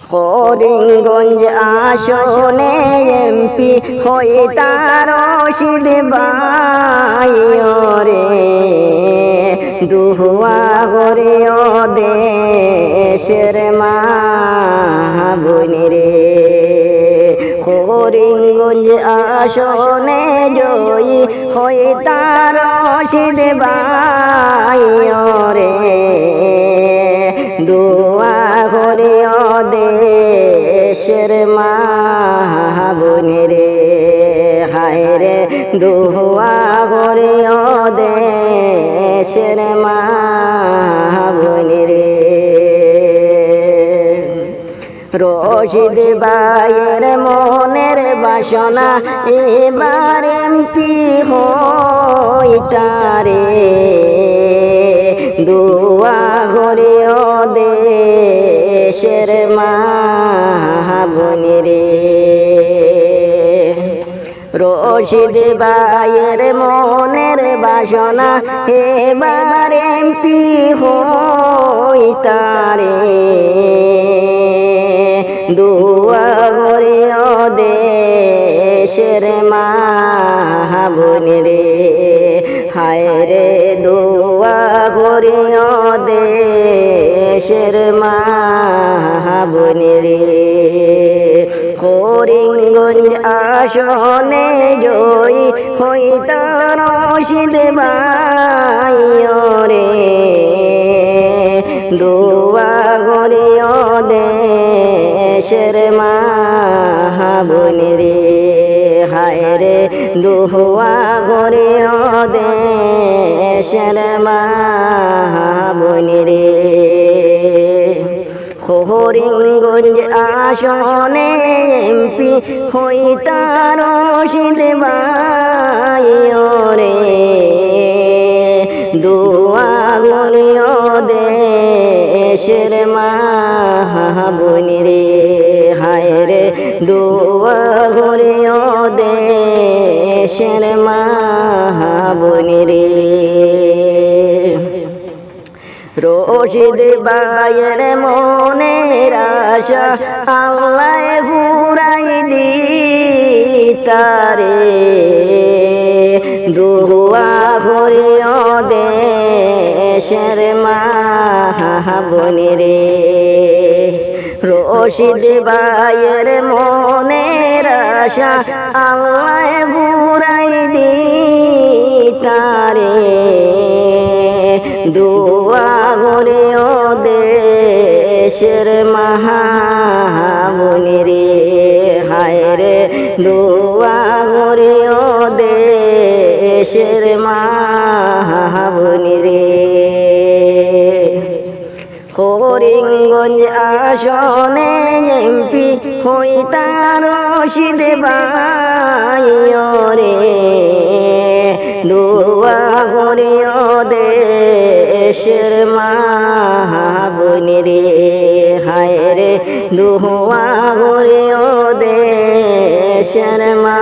করিমগঞ্জ আসনে এমপি হয়ে তার রশিদ ভাই রে দুয়া করে ও দেশের মা বোন রে করিমগঞ্জ আসনে জয়ী হয়ে তার রশিদ ভাই রে দুয়া করে ও দেশের মা বোন রে হায় রে দুয়া করে ও দেশের মা বোন রে রশিদ ভাইয়ের মনের বাসনা এবার এমপি হইতারে দুয়া করে ও দেশের মা বোন রে রশিদ ভাইয়ের মনের বাসনা এবার এমপি হইতারে দুয়া করে ও দেশের মা বোন রে হায় রে দুয়া করে ও দেশের মা বোন রে করিমগঞ্জ আসনে জয়ী হইতা রশিদ ভাই রে দুয়া করে ও দেশের মা বোন রে হায় রে দুয়া করে ও দেশের মা বোন রে করিমগঞ্জ আসনে এমপি হইতা রশিদ ভাই রে দুয়া করে ও দেশের মা বোন রে হায় রে দুয়া করে ও দেশের মা বোন রে রশিদ ভাইয়ের মনের আশা আল্লাহ পুরাই দিতারে দুয়া করে ও দেশের মা বোন রে রশিদ ভাইয়ের মনের আশা আল্লাহ পুরাই দিতারে দুয়া করে ও দেশের মা বোন রে হায় রে দুয়া করে ও দেশের মা বোন রে করিমগঞ্জ আসনে এমপি হইতা রশিদ ভাই রে দুয়া করে ও দেশের মা বোন রে হায় রে দুয়া করে ও দেশের মা